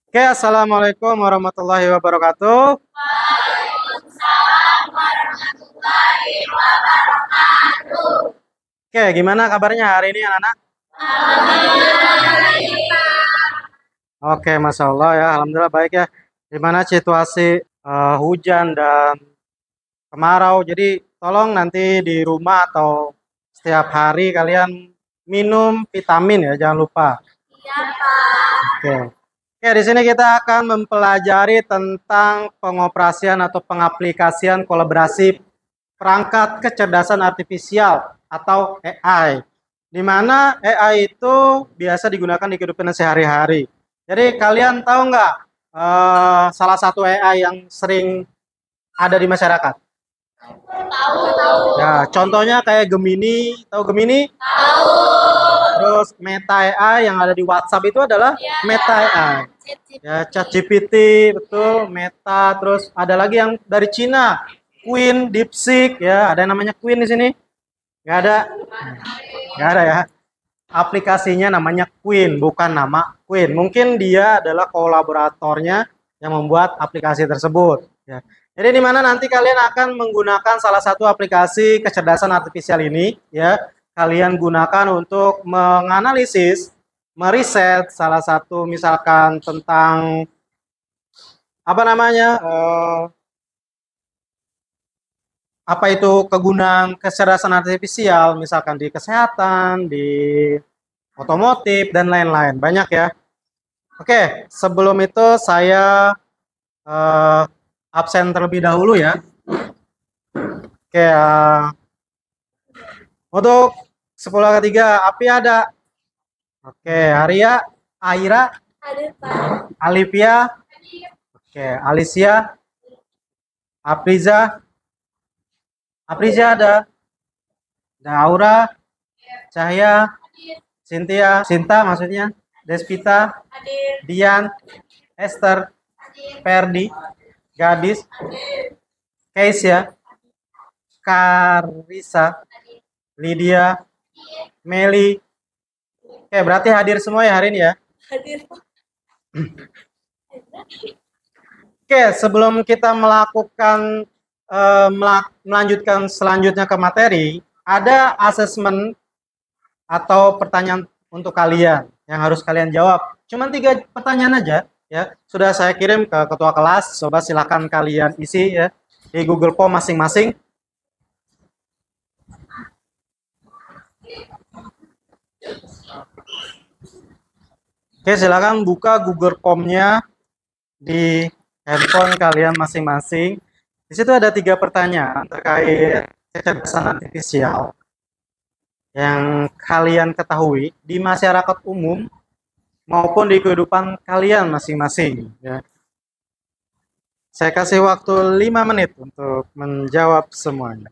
Oke, assalamualaikum warahmatullahi wabarakatuh. Oke, gimana kabarnya hari ini anak-anak? Oke, masya Allah ya, alhamdulillah baik ya. Gimana situasi hujan dan kemarau? Jadi tolong nanti di rumah atau setiap hari kalian minum vitamin ya, jangan lupa. Oke. Oke, di sini kita akan mempelajari tentang pengoperasian atau pengaplikasian kolaborasi perangkat kecerdasan artifisial atau AI. Di mana AI itu biasa digunakan di kehidupan sehari-hari. Jadi kalian tahu nggak salah satu AI yang sering ada di masyarakat? Ya, contohnya kayak Gemini, tahu Gemini? Terus Meta AI yang ada di WhatsApp itu adalah Meta AI. Ya, ChatGPT, betul, Meta, terus ada lagi yang dari Cina, Queen, DeepSeek, ya, ada yang namanya Queen di sini? Nggak ada? Nggak ada ya. Aplikasinya namanya Queen, bukan nama Queen. Mungkin dia adalah kolaboratornya yang membuat aplikasi tersebut. Ya. Jadi di mana nanti kalian akan menggunakan salah satu aplikasi kecerdasan artifisial ini, ya, kalian gunakan untuk menganalisis, meriset salah satu misalkan tentang apa namanya, apa itu kegunaan kecerdasan artifisial, misalkan di kesehatan, di otomotif dan lain-lain, banyak ya. Oke, sebelum itu saya eh, absen terlebih dahulu ya. Oke, untuk 10 ketiga, Api ada. Oke, Arya, Aira, Alivia, oke, Alicia, Apriza, Apriza ada Aura, Cahya, Cynthia, Sinta maksudnya, Despita, Dian, Esther, Ferdi, Gadis, Keisha, Karisa, Lydia, Meli. Oke, berarti hadir semua ya hari ini ya. Oke, sebelum kita melakukan melanjutkan selanjutnya ke materi, ada asesmen atau pertanyaan untuk kalian yang harus kalian jawab. Cuma 3 pertanyaan aja, ya. Sudah saya kirim ke ketua kelas. Coba silakan kalian isi ya di Google Form masing-masing. Oke, silakan buka Google Form-nya di handphone kalian masing-masing. Di situ ada 3 pertanyaan terkait kecerdasan artifisial yang kalian ketahui di masyarakat umum maupun di kehidupan kalian masing-masing. Ya. Saya kasih waktu 5 menit untuk menjawab semuanya.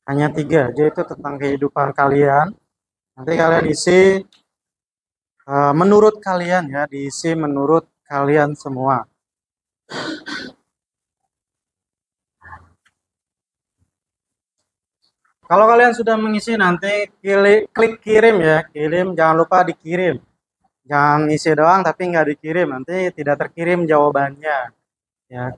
Hanya 3, yaitu tentang kehidupan kalian. Nanti kalian isi menurut kalian ya, diisi menurut kalian semua. Kalau kalian sudah mengisi nanti klik kirim ya, kirim, jangan lupa dikirim. Jangan isi doang tapi nggak dikirim, nanti tidak terkirim jawabannya. Ya,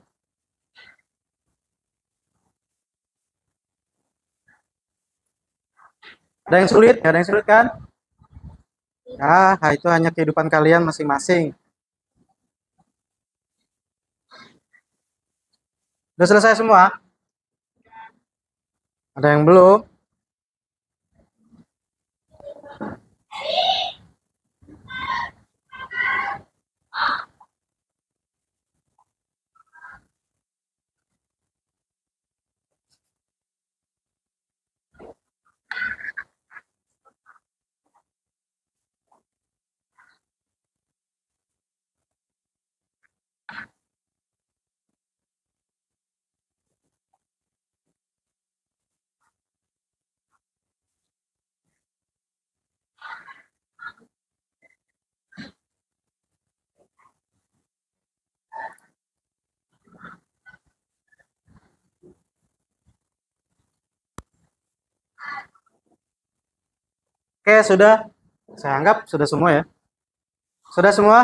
ada yang sulit, nggak ada yang sulit kan? Itu hanya kehidupan kalian masing-masing. Udah selesai semua? Ada yang belum? Oke, sudah. Saya anggap sudah semua ya. Sudah semua?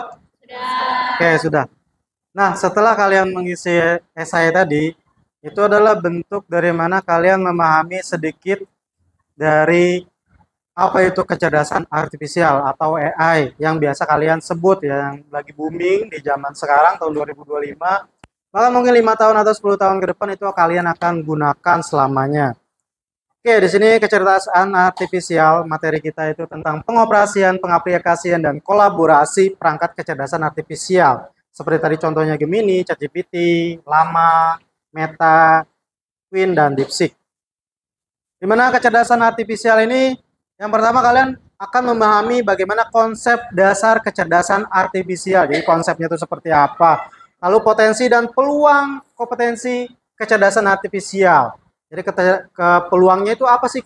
Oke, sudah. Nah, setelah kalian mengisi esai tadi, itu adalah bentuk dari mana kalian memahami sedikit dari apa itu kecerdasan artifisial atau AI yang biasa kalian sebut ya, yang lagi booming di zaman sekarang tahun 2025. Maka mungkin 5 tahun atau 10 tahun ke depan itu kalian akan gunakan selamanya. Oke, di sini kecerdasan artifisial, materi kita itu tentang pengoperasian, pengaplikasian, dan kolaborasi perangkat kecerdasan artifisial. Seperti tadi contohnya Gemini, ChatGPT, Llama, Meta, Quinn, dan DeepSeek. Di mana kecerdasan artifisial ini, yang pertama kalian akan memahami bagaimana konsep dasar kecerdasan artifisial. Jadi konsepnya itu seperti apa. Lalu potensi dan peluang kompetensi kecerdasan artifisial. Jadi ke peluangnya itu apa sih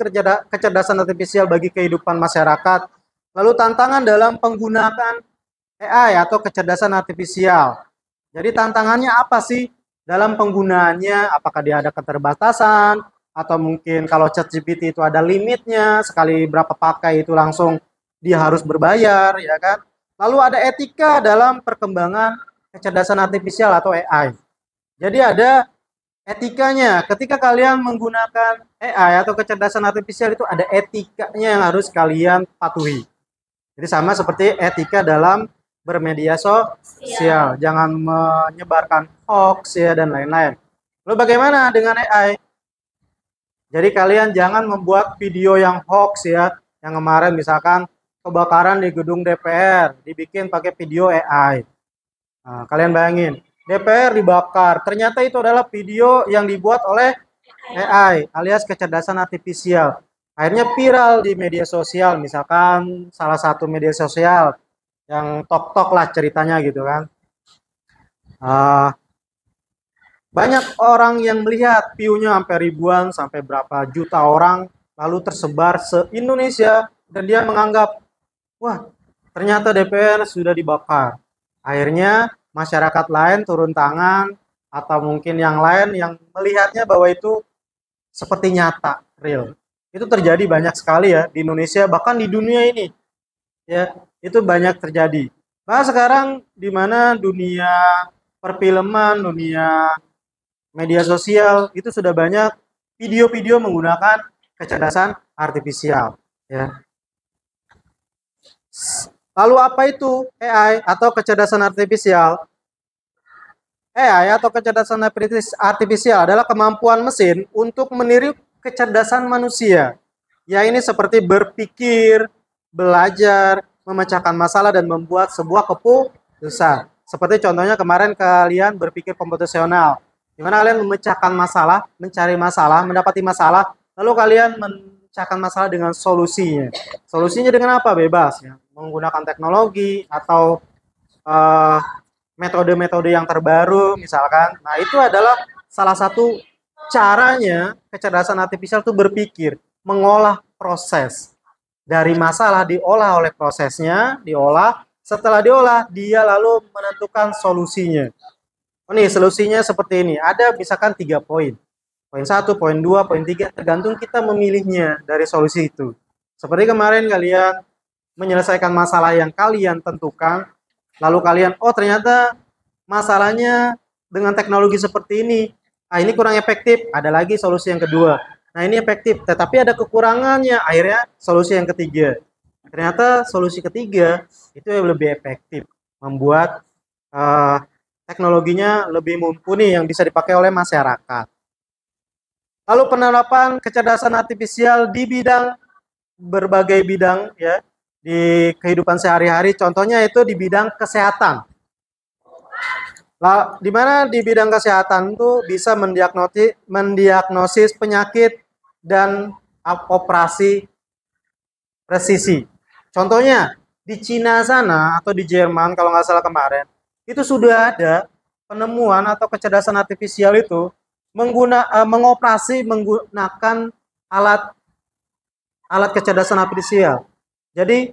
kecerdasan artifisial bagi kehidupan masyarakat? Lalu tantangan dalam penggunaan AI atau kecerdasan artifisial. Jadi tantangannya apa sih dalam penggunaannya? Apakah dia ada keterbatasan? Atau mungkin kalau ChatGPT itu ada limitnya, sekali berapa pakai itu langsung dia harus berbayar, ya kan? Lalu ada etika dalam perkembangan kecerdasan artifisial atau AI. Jadi ada etikanya. Ketika kalian menggunakan AI atau kecerdasan artifisial itu ada etikanya yang harus kalian patuhi. Jadi sama seperti etika dalam bermedia sosial. Jangan menyebarkan hoax ya dan lain-lain. Lalu bagaimana dengan AI? Jadi kalian jangan membuat video yang hoax ya. Yang kemarin misalkan kebakaran di gedung DPR, dibikin pakai video AI. Nah, kalian bayangin, DPR dibakar. Ternyata itu adalah video yang dibuat oleh AI alias kecerdasan artifisial. Akhirnya viral di media sosial, misalkan salah satu media sosial yang tok-tok lah ceritanya gitu kan. Banyak orang yang melihat, view-nya sampai ribuan, sampai berapa juta orang, lalu tersebar se-Indonesia, dan dia menganggap, wah, ternyata DPR sudah dibakar. Akhirnya masyarakat lain turun tangan, atau mungkin yang lain yang melihatnya bahwa itu seperti nyata, real. Itu terjadi banyak sekali ya di Indonesia, bahkan di dunia ini. Ya, itu banyak terjadi. Nah, sekarang di mana dunia perfilman, dunia media sosial itu sudah banyak video-video menggunakan kecerdasan artifisial ya. Lalu apa itu AI atau kecerdasan artifisial? AI atau kecerdasan artifisial adalah kemampuan mesin untuk meniru kecerdasan manusia. Ya, ini seperti berpikir, belajar, memecahkan masalah dan membuat sebuah keputusan. Seperti contohnya kemarin kalian berpikir komputasional, di mana kalian memecahkan masalah, mencari masalah, mendapati masalah, lalu kalian memecahkan masalah dengan solusinya. Solusinya dengan apa? Bebas ya, menggunakan teknologi atau metode-metode yang terbaru misalkan. Nah, itu adalah salah satu caranya kecerdasan artifisial itu berpikir, mengolah proses. Dari masalah diolah oleh prosesnya, diolah, setelah diolah dia lalu menentukan solusinya. Oh, nih solusinya seperti ini. Ada misalkan 3 poin. Poin 1, poin 2, poin 3, tergantung kita memilihnya dari solusi itu. Seperti kemarin kalian menyelesaikan masalah yang kalian tentukan, lalu kalian, oh ternyata masalahnya dengan teknologi seperti ini. Ah, ini kurang efektif, ada lagi solusi yang kedua. Nah, ini efektif, tetapi ada kekurangannya. Akhirnya solusi yang ketiga. Ternyata solusi ketiga itu yang lebih efektif, membuat teknologinya lebih mumpuni yang bisa dipakai oleh masyarakat. Lalu penerapan kecerdasan artifisial di bidang berbagai bidang ya di kehidupan sehari-hari. Contohnya itu di bidang kesehatan. Lah, di mana di bidang kesehatan itu bisa mendiagnosis penyakit dan operasi presisi. Contohnya di Cina sana atau di Jerman kalau nggak salah kemarin itu sudah ada penemuan atau kecerdasan artifisial itu mengoperasi menggunakan alat kecerdasan artifisial. Jadi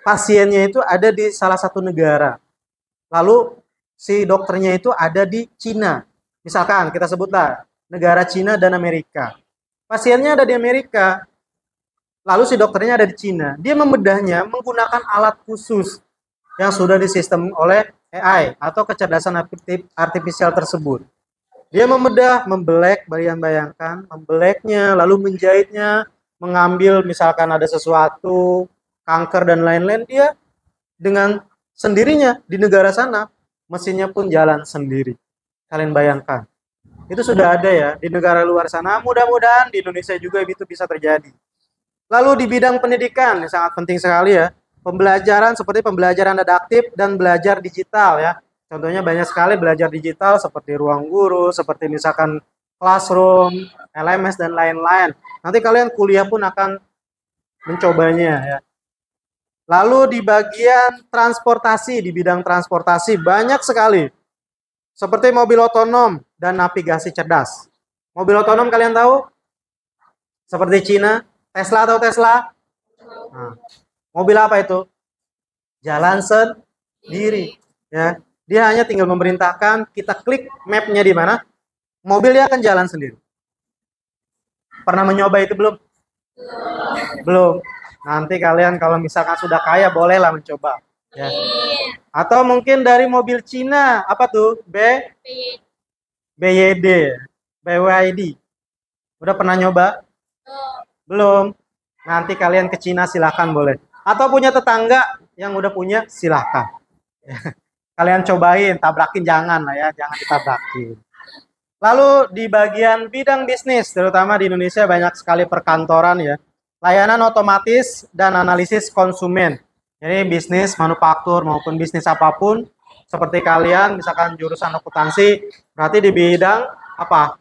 pasiennya itu ada di salah satu negara. Lalu si dokternya itu ada di Cina. Misalkan kita sebutlah negara Cina dan Amerika. Pasiennya ada di Amerika. Lalu si dokternya ada di Cina. Dia membedahnya menggunakan alat khusus yang sudah disistem oleh AI atau kecerdasan artifisial tersebut. Dia membedah, membelek, bayangkan, membeleknya, lalu menjahitnya, mengambil misalkan ada sesuatu, kanker dan lain-lain, dia dengan sendirinya di negara sana, mesinnya pun jalan sendiri. Kalian bayangkan. Itu sudah ada ya di negara luar sana, mudah-mudahan di Indonesia juga itu bisa terjadi. Lalu di bidang pendidikan, ini sangat penting sekali ya, pembelajaran seperti pembelajaran adaptif dan belajar digital ya. Contohnya banyak sekali belajar digital seperti ruang guru, seperti misalkan classroom, LMS dan lain-lain. Nanti kalian kuliah pun akan mencobanya ya. Lalu di bagian transportasi, di bidang transportasi banyak sekali. Seperti mobil otonom dan navigasi cerdas. Mobil otonom kalian tahu? Seperti Cina, Tesla atau Tesla? Nah, mobil apa itu? Jalan sendiri. Ya, dia hanya tinggal memerintahkan, kita klik mapnya di mana, mobil dia akan jalan sendiri. Pernah mencoba itu belum? Belum. Nanti kalian kalau misalkan sudah kaya bolehlah mencoba. Ya. Atau mungkin dari mobil Cina, apa tuh? BYD, BYD. Udah pernah nyoba? Belum. Nanti kalian ke Cina silahkan boleh. Atau punya tetangga yang udah punya silahkan. Kalian cobain, tabrakin jangan lah ya, jangan ditabrakin. Lalu di bagian bidang bisnis, terutama di Indonesia banyak sekali perkantoran ya. Layanan otomatis dan analisis konsumen. Jadi bisnis manufaktur maupun bisnis apapun, seperti kalian misalkan jurusan akuntansi, berarti di bidang apa?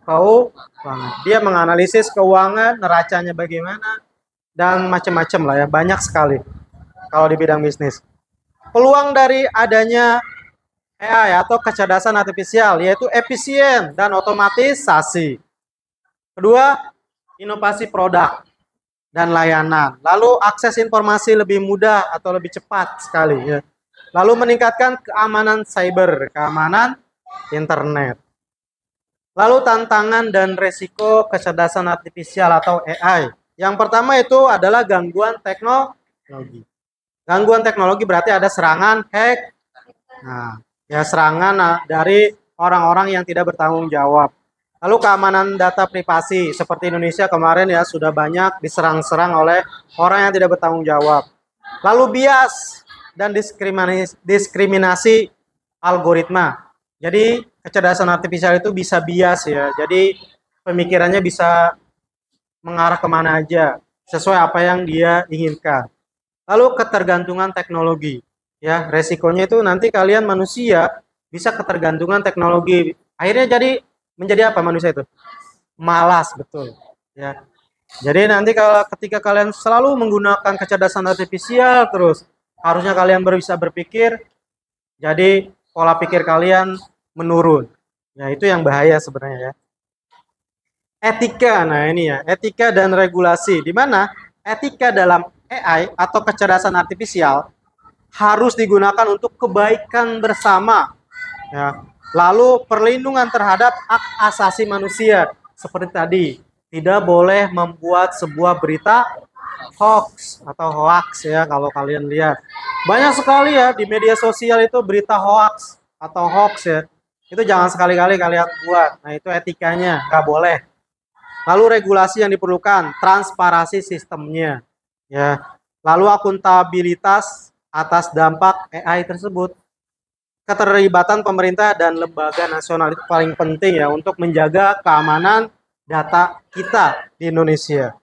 Keuangan. Dia menganalisis keuangan, neracanya bagaimana, dan macam-macam lah ya, banyak sekali kalau di bidang bisnis. Peluang dari adanya AI atau kecerdasan artifisial yaitu efisien dan otomatisasi. Kedua, inovasi produk dan layanan. Lalu akses informasi lebih mudah atau lebih cepat sekali ya. Lalu meningkatkan keamanan cyber, keamanan internet. Lalu tantangan dan resiko kecerdasan artifisial atau AI. Yang pertama itu adalah gangguan teknologi. Gangguan teknologi berarti ada serangan hack. Nah, ya serangan dari orang-orang yang tidak bertanggung jawab. Lalu keamanan data privasi seperti Indonesia kemarin ya sudah banyak diserang-serang oleh orang yang tidak bertanggung jawab. Lalu bias dan diskriminasi algoritma. Jadi kecerdasan artifisial itu bisa bias ya. Jadi pemikirannya bisa mengarah kemana aja sesuai apa yang dia inginkan. Lalu ketergantungan teknologi. Ya, resikonya itu nanti kalian manusia bisa ketergantungan teknologi. Akhirnya menjadi apa manusia itu? Malas, betul. Ya. Jadi nanti kalau ketika kalian selalu menggunakan kecerdasan artifisial terus, harusnya kalian bisa berpikir, jadi pola pikir kalian menurun. Ya, itu yang bahaya sebenarnya ya. Etika, nah ini ya, etika dan regulasi. Di mana etika dalam AI atau kecerdasan artifisial harus digunakan untuk kebaikan bersama. Ya. Lalu perlindungan terhadap hak asasi manusia. Seperti tadi, tidak boleh membuat sebuah berita hoax atau hoax ya kalau kalian lihat. Banyak sekali ya di media sosial itu berita hoax atau hoax ya. Itu jangan sekali-kali kalian buat. Nah itu etikanya, nggak boleh. Lalu regulasi yang diperlukan, transparansi sistemnya. Ya. Lalu akuntabilitas atas dampak AI tersebut. Keterlibatan pemerintah dan lembaga nasional itu paling penting ya untuk menjaga keamanan data kita di Indonesia.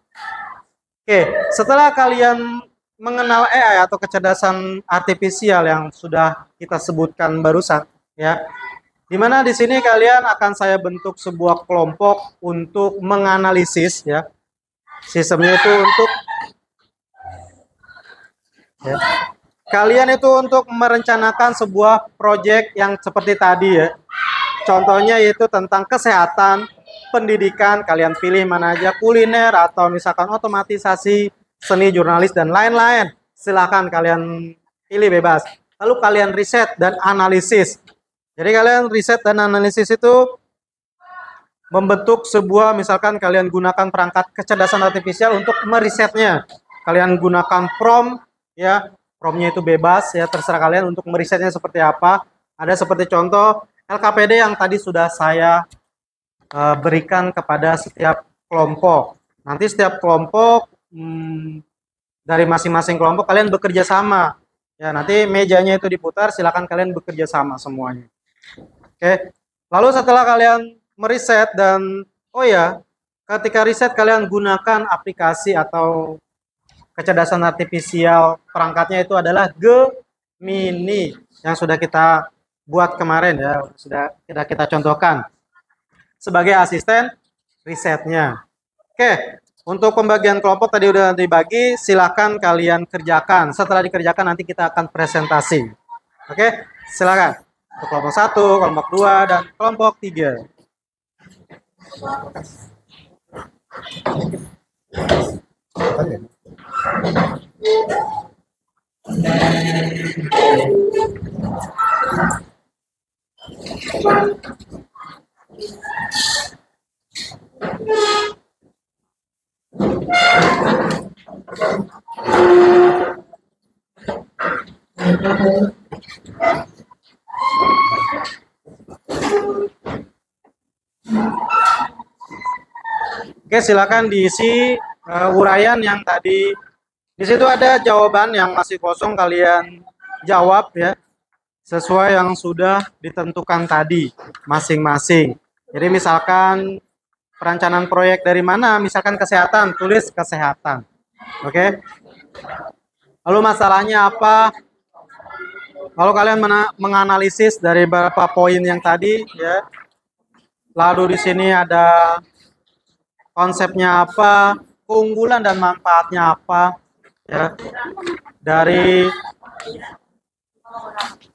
Oke, setelah kalian mengenal AI atau kecerdasan artifisial yang sudah kita sebutkan barusan, ya, dimana di sini kalian akan saya bentuk sebuah kelompok untuk menganalisis, ya, sistemnya itu untuk, ya, kalian itu untuk merencanakan sebuah proyek yang seperti tadi ya. Contohnya yaitu tentang kesehatan, pendidikan, kalian pilih mana aja, kuliner atau misalkan otomatisasi, seni, jurnalis dan lain-lain. Silakan kalian pilih bebas. Lalu kalian riset dan analisis. Jadi kalian riset dan analisis itu membentuk sebuah, misalkan kalian gunakan perangkat kecerdasan artifisial untuk merisetnya. Kalian gunakan prompt, ya, promptnya itu bebas, ya, terserah kalian untuk merisetnya seperti apa. Ada seperti contoh LKPD yang tadi sudah saya berikan kepada setiap kelompok. Nanti setiap kelompok dari masing-masing kelompok kalian bekerja sama. Ya, nanti mejanya itu diputar, silakan kalian bekerja sama semuanya. Oke. Lalu setelah kalian meriset dan oh ya, ketika riset kalian gunakan aplikasi atau kecerdasan artifisial, perangkatnya itu adalah Gemini yang sudah kita buat kemarin ya, sudah kita contohkan sebagai asisten risetnya. Oke, untuk pembagian kelompok tadi udah dibagi, silakan kalian kerjakan. Setelah dikerjakan nanti kita akan presentasi. Oke, silakan. Untuk kelompok 1, kelompok 2, dan kelompok 3. Oke, silakan diisi uraian yang tadi. Di situ ada jawaban yang masih kosong, kalian jawab ya sesuai yang sudah ditentukan tadi masing-masing. Jadi misalkan perencanaan proyek dari mana? Misalkan kesehatan, tulis kesehatan. Oke. Lalu masalahnya apa? Lalu kalian menganalisis dari beberapa poin yang tadi ya. Lalu di sini ada konsepnya apa, keunggulan dan manfaatnya apa ya. Dari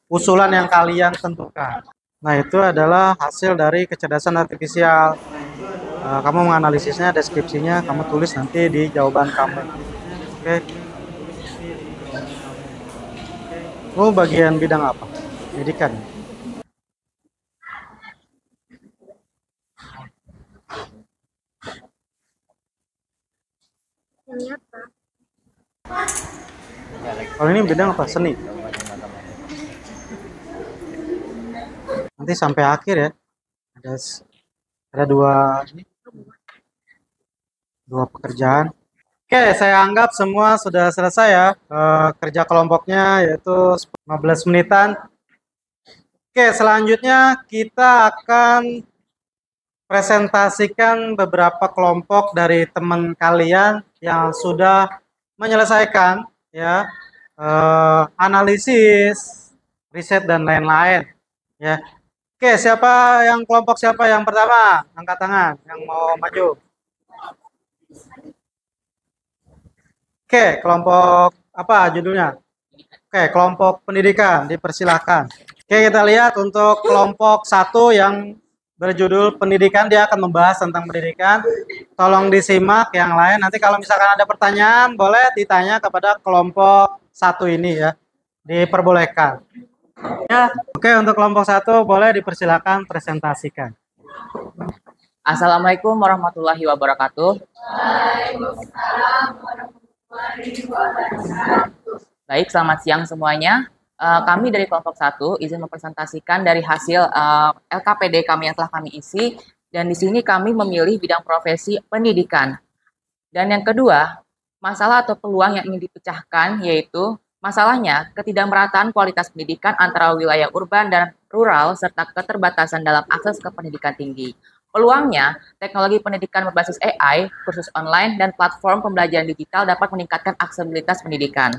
usulan yang kalian tentukan. Nah, itu adalah hasil dari kecerdasan artifisial. Kamu menganalisisnya, deskripsinya kamu tulis nanti di jawaban kamu. Oke. Oh, bagian bidang apa? Pendidikan. Kalau ini bidang apa? Seni. Nanti sampai akhir ya. Ada dua pekerjaan. Oke, saya anggap semua sudah selesai ya. Kerja kelompoknya yaitu 15 menitan. Oke, selanjutnya kita akan presentasikan beberapa kelompok dari teman kalian yang sudah menyelesaikan ya analisis, riset dan lain-lain ya. Oke, kelompok siapa yang pertama? Angkat tangan yang mau maju. Oke, kelompok apa judulnya? Oke, kelompok pendidikan, dipersilahkan. Oke, kita lihat untuk kelompok 1 yang berjudul pendidikan, dia akan membahas tentang pendidikan. Tolong disimak yang lain. Nanti kalau misalkan ada pertanyaan, boleh ditanya kepada kelompok 1 ini ya. Diperbolehkan. Ya, oke, untuk kelompok 1 boleh dipersilakan presentasikan. Assalamualaikum warahmatullahi wabarakatuh. Waalaikumsalam warahmatullahi wabarakatuh. Baik, selamat siang semuanya. Kami dari kelompok 1 izin mempresentasikan dari hasil LKPD kami yang telah kami isi, dan di sini kami memilih bidang profesi pendidikan. Dan yang kedua, masalah atau peluang yang ingin dipecahkan yaitu masalahnya ketidakmerataan kualitas pendidikan antara wilayah urban dan rural serta keterbatasan dalam akses ke pendidikan tinggi. Peluangnya, teknologi pendidikan berbasis AI, kursus online, dan platform pembelajaran digital dapat meningkatkan aksesibilitas pendidikan.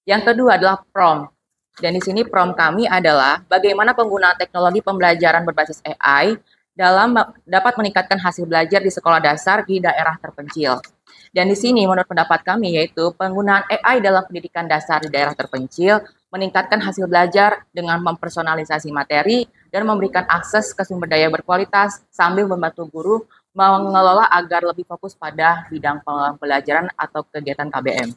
Yang kedua adalah prompt. Dan di sini prompt kami adalah bagaimana penggunaan teknologi pembelajaran berbasis AI dapat meningkatkan hasil belajar di sekolah dasar di daerah terpencil. Dan di sini menurut pendapat kami yaitu penggunaan AI dalam pendidikan dasar di daerah terpencil meningkatkan hasil belajar dengan mempersonalisasi materi dan memberikan akses ke sumber daya berkualitas sambil membantu guru mengelola agar lebih fokus pada bidang pembelajaran atau kegiatan KBM.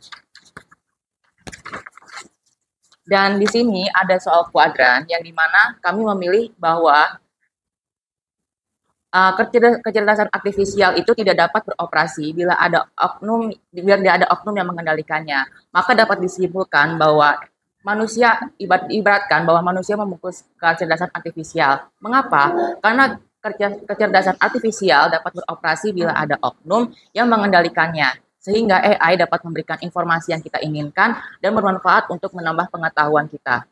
Dan di sini ada soal kuadran yang dimana kami memilih bahwa kecerdasan artifisial itu tidak dapat beroperasi bila tidak ada oknum yang mengendalikannya. Maka dapat disimpulkan bahwa ibaratkan bahwa manusia memupus kecerdasan artifisial. Mengapa? Karena kecerdasan artifisial dapat beroperasi bila ada oknum yang mengendalikannya, sehingga AI dapat memberikan informasi yang kita inginkan dan bermanfaat untuk menambah pengetahuan kita.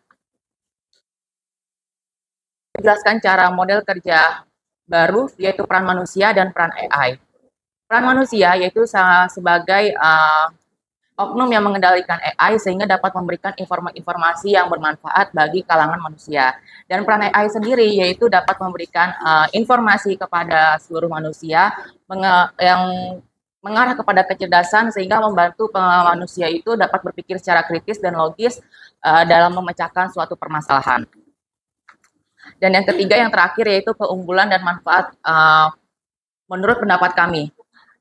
Jelaskan cara model kerja baru, yaitu peran manusia dan peran AI. Peran manusia yaitu sebagai oknum yang mengendalikan AI sehingga dapat memberikan informasi yang bermanfaat bagi kalangan manusia. Dan peran AI sendiri yaitu dapat memberikan informasi kepada seluruh manusia yang mengarah kepada kecerdasan sehingga membantu manusia itu dapat berpikir secara kritis dan logis dalam memecahkan suatu permasalahan. Dan yang ketiga, yang terakhir, yaitu keunggulan dan manfaat menurut pendapat kami.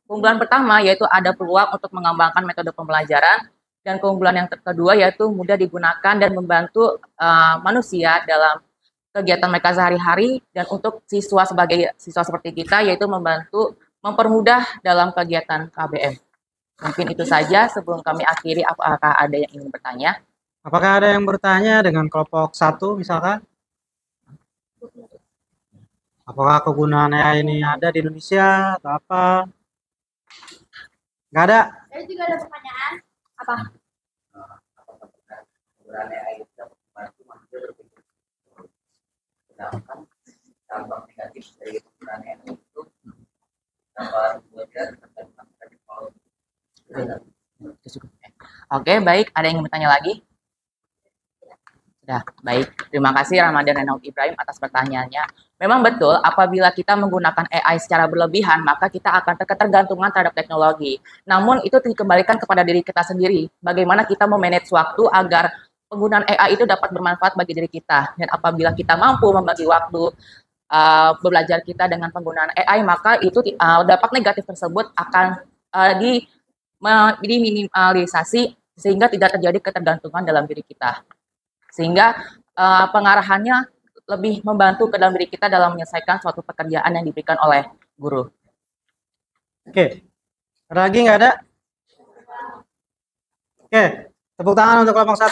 Keunggulan pertama yaitu ada peluang untuk mengembangkan metode pembelajaran, dan keunggulan yang kedua yaitu mudah digunakan dan membantu manusia dalam kegiatan mereka sehari-hari, dan untuk siswa sebagai siswa seperti kita yaitu mempermudah dalam kegiatan KBM. Mungkin itu saja sebelum kami akhiri. Apakah ada yang ingin bertanya? Apakah ada yang bertanya dengan kelompok 1 misalkan? Apakah kegunaan AI ini ada di Indonesia atau apa? Nggak ada? Saya juga ada pertanyaan. Apa? Kegunaan AI itu dapat membantu manusia berpikir. Sedangkan dampak negatif dari kegunaan AI itu dapat membuatnya tergantung pada teknologi. Oke, baik. Ada yang ingin bertanya lagi? Sudah, baik. Terima kasih Ramadan Renaud Ibrahim atas pertanyaannya. Memang betul, apabila kita menggunakan AI secara berlebihan, maka kita akan ketergantungan terhadap teknologi. Namun itu dikembalikan kepada diri kita sendiri. Bagaimana kita memanage waktu agar penggunaan AI itu dapat bermanfaat bagi diri kita. Dan apabila kita mampu membagi waktu belajar kita dengan penggunaan AI, maka itu dampak negatif tersebut akan diminimalisasi sehingga tidak terjadi ketergantungan dalam diri kita. Sehingga pengarahannya lebih membantu ke dalam diri kita dalam menyelesaikan suatu pekerjaan yang diberikan oleh guru. Oke, ada lagi nggak ada? Oke, tepuk tangan untuk kelompok 1.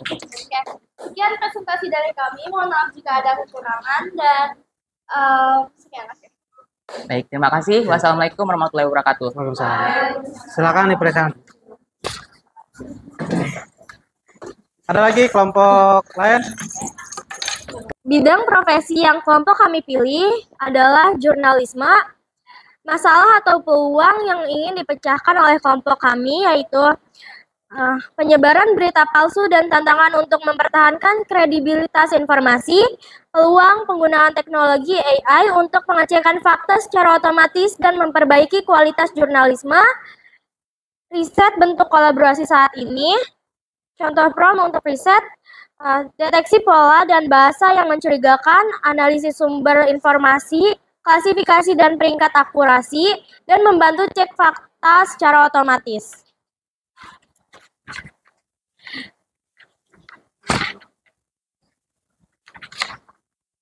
Oke. Sekian presentasi dari kami. Mohon maaf jika ada kekurangan dan sekian. Baik, terima kasih. Wassalamualaikum warahmatullahi wabarakatuh. Waalaikumsalam. Silakan dipresentasi. Ada lagi kelompok lain? Bidang profesi yang kelompok kami pilih adalah jurnalisme. Masalah atau peluang yang ingin dipecahkan oleh kelompok kami yaitu penyebaran berita palsu dan tantangan untuk mempertahankan kredibilitas informasi, peluang penggunaan teknologi AI untuk pengecekan fakta secara otomatis dan memperbaiki kualitas jurnalisme, riset bentuk kolaborasi saat ini, contoh prom untuk riset, deteksi pola dan bahasa yang mencurigakan, analisis sumber informasi, klasifikasi dan peringkat akurasi, dan membantu cek fakta secara otomatis.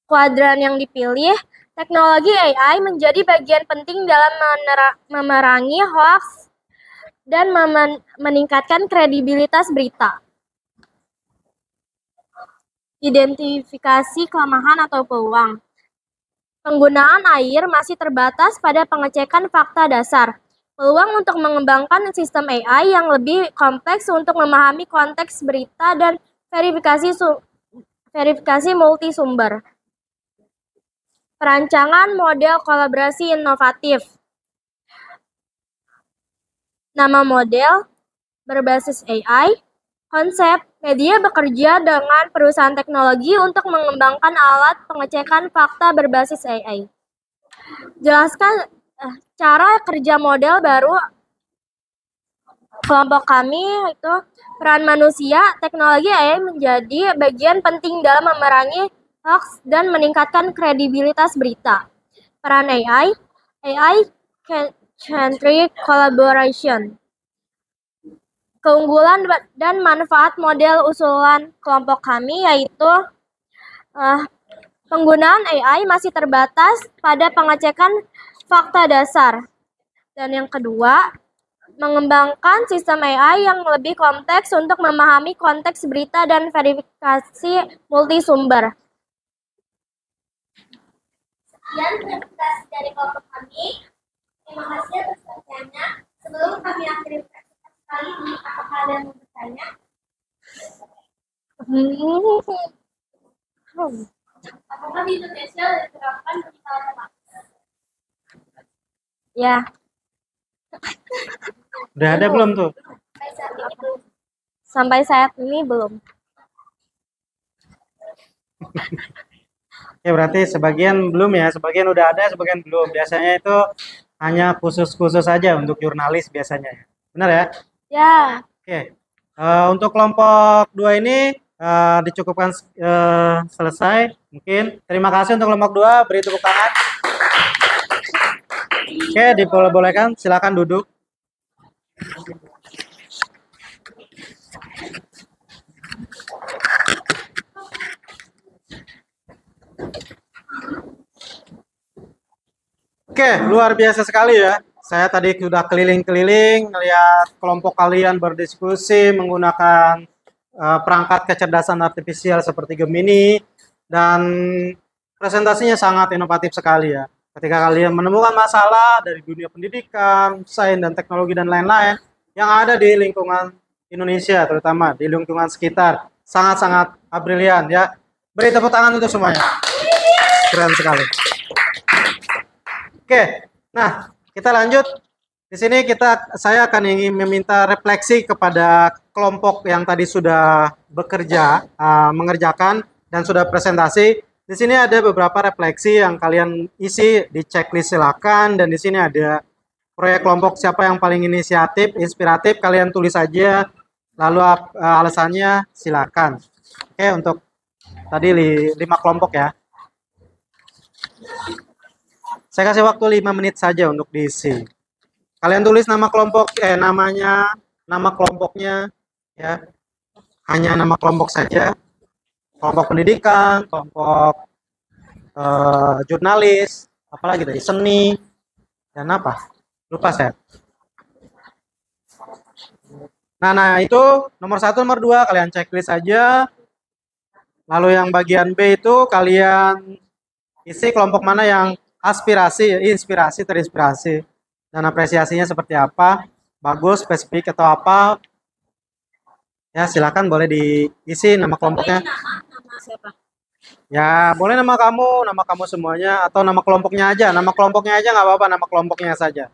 Kuadran yang dipilih, teknologi AI menjadi bagian penting dalam memerangi hoax dan meningkatkan kredibilitas berita. Identifikasi kelemahan atau peluang. Penggunaan air masih terbatas pada pengecekan fakta dasar. Peluang untuk mengembangkan sistem AI yang lebih kompleks untuk memahami konteks berita dan verifikasi multisumber. Perancangan model kolaborasi inovatif. Nama model berbasis AI. Konsep, media bekerja dengan perusahaan teknologi untuk mengembangkan alat pengecekan fakta berbasis AI. Jelaskan cara kerja model baru kelompok kami itu peran manusia, teknologi AI menjadi bagian penting dalam memerangi hoax dan meningkatkan kredibilitas berita. Peran AI-centric collaboration. Keunggulan dan manfaat model usulan kelompok kami yaitu Penggunaan AI masih terbatas pada pengecekan fakta dasar. Dan yang kedua, mengembangkan sistem AI yang lebih kompleks untuk memahami konteks berita dan verifikasi multisumber. Sekian presentasi dari kelompok kami. Terima kasih atas perhatiannya. Sebelum kami akhiri presentasi kali ini, apakah ada yang mau bertanya? Apakah di Indonesia diterapkan digital marketing? Ya, Udah ada belum tuh? Sampai saat ini belum. sampai saat ini belum. Ya berarti sebagian belum ya, sebagian udah ada, sebagian belum. Biasanya itu hanya khusus-khusus saja untuk jurnalis biasanya. Benar ya? Ya, Oke. Untuk kelompok 2 ini dicukupkan selesai. Mungkin terima kasih untuk kelompok 2, beri tepuk tangan. Oke, diperbolehkan, silakan duduk. Oke, luar biasa sekali ya. Saya tadi sudah keliling-keliling, melihat kelompok kalian berdiskusi menggunakan perangkat kecerdasan artifisial seperti Gemini, dan presentasinya sangat inovatif sekali ya. Ketika kalian menemukan masalah dari dunia pendidikan, sains dan teknologi dan lain-lain yang ada di lingkungan Indonesia, terutama di lingkungan sekitar, sangat-sangat brilian ya. Beri tepuk tangan untuk semuanya. Keren sekali. Oke, nah kita lanjut. Di sini saya akan ingin meminta refleksi kepada kelompok yang tadi sudah bekerja, mengerjakan dan sudah presentasi. Di sini ada beberapa refleksi yang kalian isi di checklist silakan, dan di sini ada proyek kelompok siapa yang paling inisiatif, inspiratif, kalian tulis saja, lalu alasannya silakan. Oke, untuk tadi 5 kelompok ya. Saya kasih waktu 5 menit saja untuk diisi. Kalian tulis nama kelompok, nama kelompoknya, ya. Hanya nama kelompok saja. Kelompok pendidikan, kelompok jurnalis, apalagi tadi seni, dan apa? Lupa saya. Nah itu nomor 1, nomor 2 kalian checklist saja. Lalu yang bagian B itu kalian isi kelompok mana yang inspirasi, terinspirasi, dan apresiasinya seperti apa, bagus, spesifik atau apa, ya silakan boleh diisi nama kelompoknya. Ya boleh nama kamu semuanya, atau nama kelompoknya aja nggak apa-apa, nama kelompoknya saja.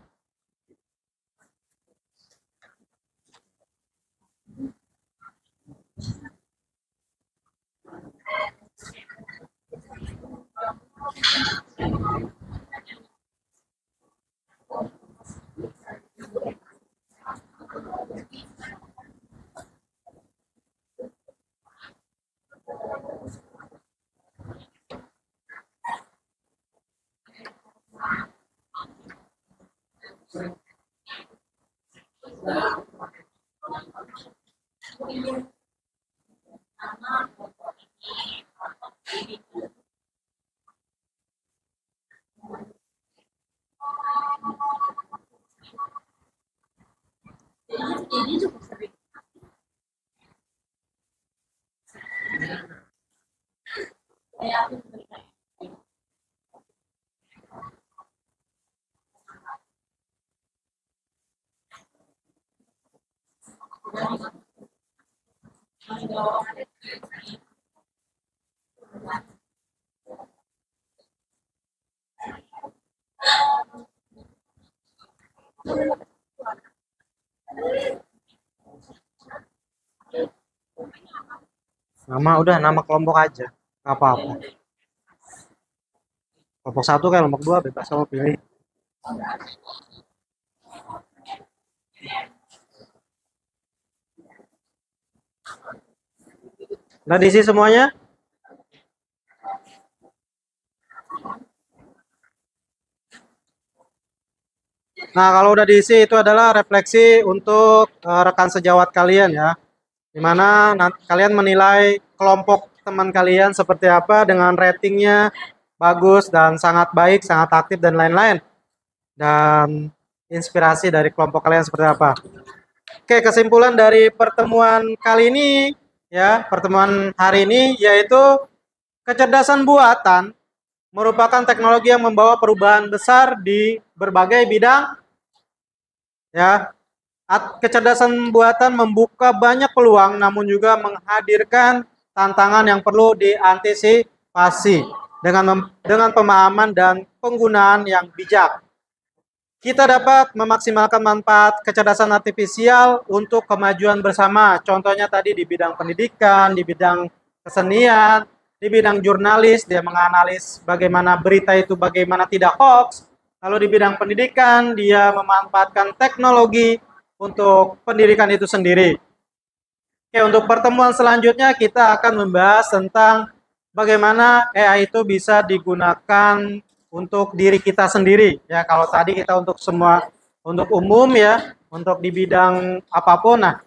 Nama kelompok aja, nggak apa-apa. Kelompok 1 kan, kelompok 2 bebas kamu pilih. Udah diisi semuanya? Nah, kalau udah diisi itu adalah refleksi untuk rekan sejawat kalian ya. Dimana kalian menilai kelompok teman kalian seperti apa dengan ratingnya bagus dan sangat baik, sangat aktif dan lain-lain. Dan inspirasi dari kelompok kalian seperti apa. Oke, kesimpulan dari pertemuan kali ini ya, pertemuan hari ini yaitu kecerdasan buatan merupakan teknologi yang membawa perubahan besar di berbagai bidang ya. Kecerdasan buatan membuka banyak peluang namun juga menghadirkan tantangan yang perlu diantisipasi dengan pemahaman dan penggunaan yang bijak. Kita dapat memaksimalkan manfaat kecerdasan artifisial untuk kemajuan bersama. Contohnya tadi di bidang pendidikan, di bidang kesenian, di bidang jurnalis, dia menganalisis bagaimana berita itu bagaimana tidak hoax. Lalu di bidang pendidikan, dia memanfaatkan teknologi untuk pendidikan itu sendiri. Oke, untuk pertemuan selanjutnya kita akan membahas tentang bagaimana AI itu bisa digunakan untuk diri kita sendiri. Ya, kalau tadi kita untuk semua, untuk umum ya, untuk di bidang apapun. Nah,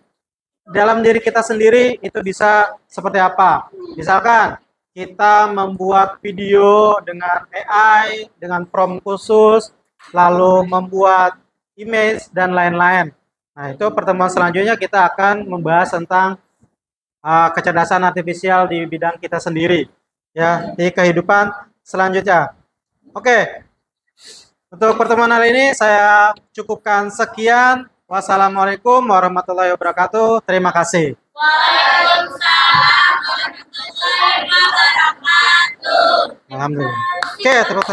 dalam diri kita sendiri itu bisa seperti apa? Misalkan kita membuat video dengan AI, dengan prompt khusus, lalu membuat image dan lain-lain. Nah, itu pertemuan selanjutnya kita akan membahas tentang kecerdasan artifisial di bidang kita sendiri ya, di kehidupan selanjutnya. Oke. Untuk pertemuan hari ini saya cukupkan sekian. Wassalamualaikum warahmatullahi wabarakatuh. Terima kasih. Waalaikumsalam warahmatullahi wabarakatuh. Alhamdulillah. Oke, terus